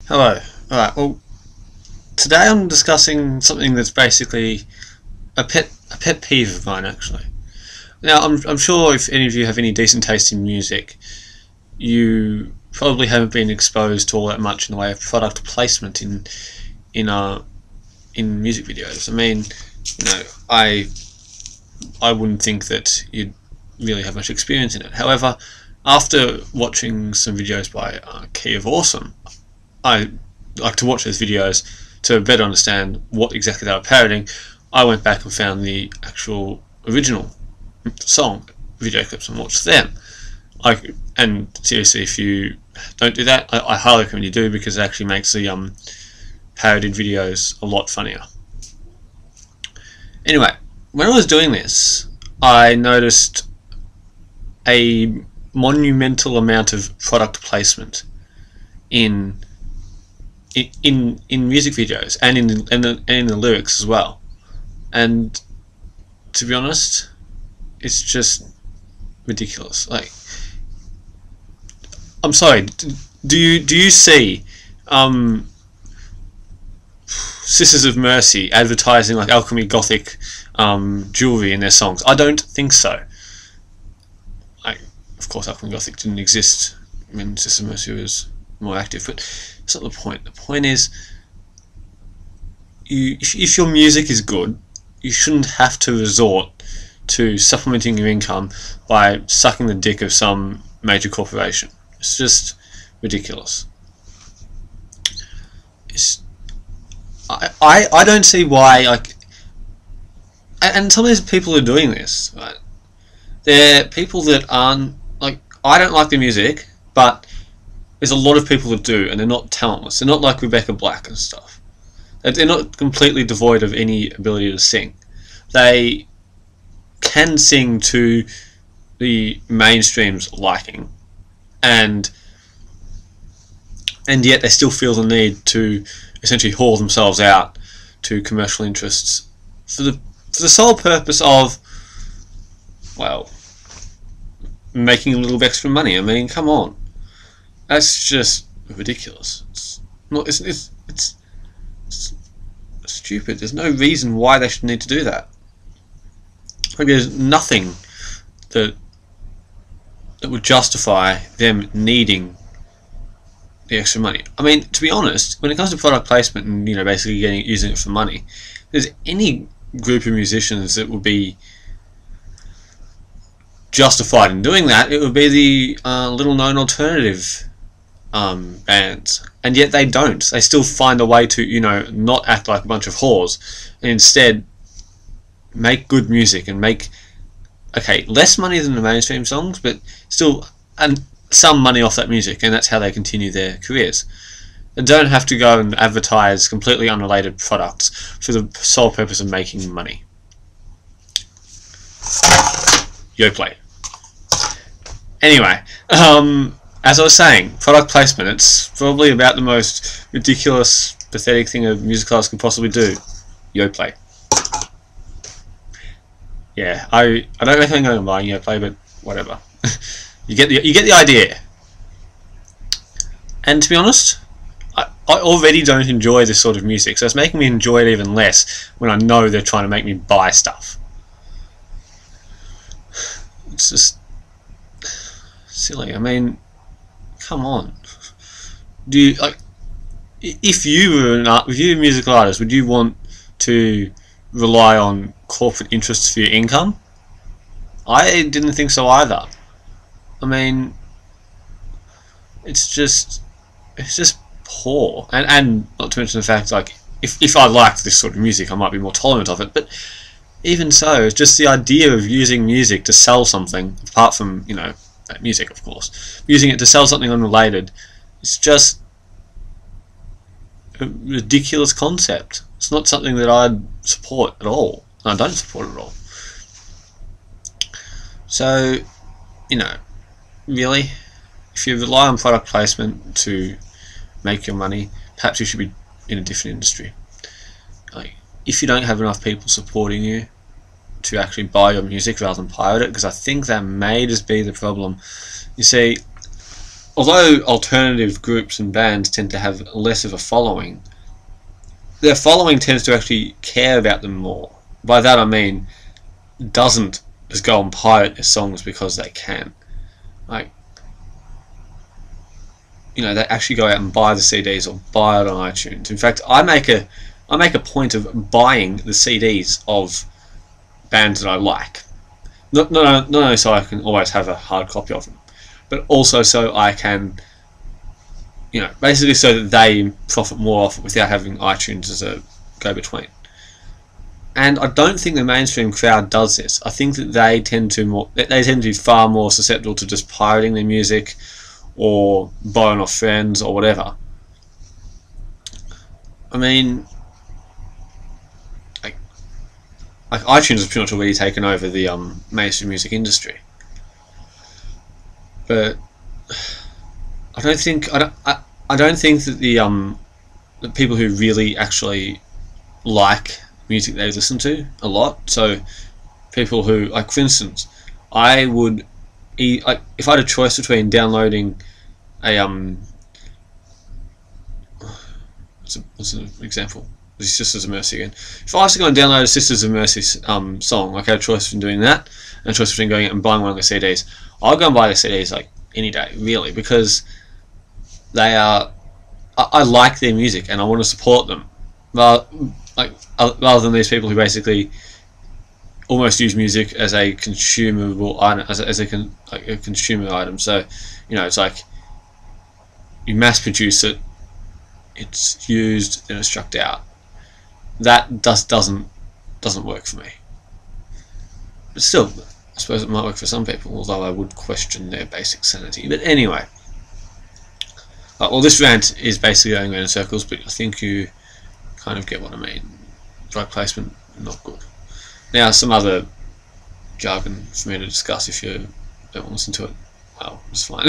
Hello. Alright, well, today I'm discussing something that's basically a pet peeve of mine, actually. Now, I'm sure if any of you have any decent taste in music, you probably haven't been exposed to all that much in the way of product placement in uh in music videos. I mean, I wouldn't think that you'd really have much experience in it. However, after watching some videos by Key of Awesome, I like to watch those videos to better understand what exactly they were parodying. I went back and found the actual original song video clips and watched them. And seriously, if you don't do that, I highly recommend you do, because it actually makes the parodied videos a lot funnier. Anyway, when I was doing this, I noticed a monumental amount of product placement in music videos and in the lyrics as well. And to be honest, it's just ridiculous. Like, I'm sorry, do you see Sisters of Mercy advertising like alchemy gothic jewelry in their songs? I don't think so. Of course, alchemy gothic didn't exist when Sisters of Mercy was more active, but it's not the point. The point is, if your music is good, you shouldn't have to resort to supplementing your income by sucking the dick of some major corporation. It's just ridiculous. I don't see why, like, and some of these people are doing this, right? They're people that aren't, like, I don't like the music, but there's a lot of people that do, and they're not talentless. They're not like Rebecca Black and stuff. They're not completely devoid of any ability to sing. They can sing to the mainstream's liking, and yet they still feel the need to essentially haul themselves out to commercial interests for the sole purpose of, well, making a little extra money. I mean, come on. That's just ridiculous. It's stupid. There's no reason why they should need to do that. Like, there's nothing that would justify them needing the extra money. I mean, to be honest, when it comes to product placement and basically using it for money, if there's any group of musicians that would be justified in doing that, it would be the little-known alternative bands, and yet they don't. They still find a way to not act like a bunch of whores, and instead make good music and make less money than the mainstream songs, but still some money off that music, and that's how they continue their careers. They don't have to go and advertise completely unrelated products for the sole purpose of making money. Yo play. Anyway, as I was saying, product placement, it's probably about the most ridiculous, pathetic thing a music artist can possibly do. Yo play. Yeah, I don't recommend going and buying Yo play, but whatever. you get the idea. And to be honest, I already don't enjoy this sort of music, so it's making me enjoy it even less when I know they're trying to make me buy stuff. It's just silly. I mean, come on. Do you, like, if you were a musical artist, would you want to rely on corporate interests for your income? I didn't think so either. I mean, it's just poor, and not to mention the fact, like, if I liked this sort of music, I might be more tolerant of it, but even so, it's just the idea of using music to sell something, apart from music, of course, using it to sell something unrelated, it's just a ridiculous concept. It's not something that I'd support at all. I don't support it at all. So, really, if you rely on product placement to make your money, perhaps you should be in a different industry. Like, if you don't have enough people supporting you to actually buy your music rather than pirate it, because I think that may just be the problem. You see, although alternative groups and bands tend to have less of a following, their following tends to actually care about them more. By that I mean, doesn't just go and pirate their songs because they can. Like, you know, they actually go out and buy the CDs or buy it on iTunes. In fact, I make a point of buying the CDs of bands that I like. Not only so I can always have a hard copy of them, but also so I can, you know, basically so that they profit more off it without having iTunes as a go-between. And I don't think the mainstream crowd does this. I think that they tend to be far more susceptible to just pirating their music or borrowing off friends or whatever. I mean, like iTunes has pretty much already taken over the mainstream music industry, but I don't think that the people who really actually like music they listen to a lot. So people who, like, for instance, I would like, if I had a choice between downloading a what's an example? The Sisters of Mercy again. If I was to go and download a Sisters of Mercy song, like, I had a choice between doing that and a choice between going out and buying one of the CDs. I'll go and buy the CDs like any day, really, because they are. I like their music and I want to support them, rather than these people who basically almost use music as a consumable item, as a consumer item. So, you know, it's like you mass produce it, it's used, and it's chucked out. That doesn't work for me. But still, I suppose it might work for some people, although I would question their basic sanity. But anyway, well, this rant is basically going around in circles, but I think you kind of get what I mean. Drug placement, not good. Now, some other jargon for me to discuss. If you don't want to listen to it, well, it's fine.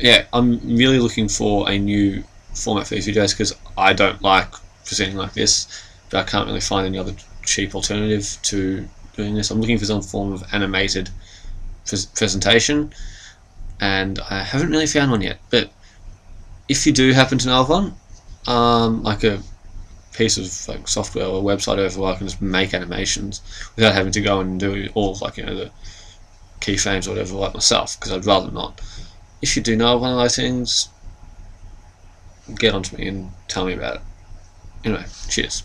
Yeah, I'm really looking for a new format for these videos because I don't like presenting like this, but I can't really find any other cheap alternative to doing this. I'm looking for some form of animated presentation, and I haven't really found one yet. But if you do happen to know of one, like a piece of like software or website over where I can just make animations without having to go and do all of, like, you know, the keyframes or whatever like myself, because I'd rather not. If you do know of one of those things, get onto me and tell me about it. Anyway, cheers.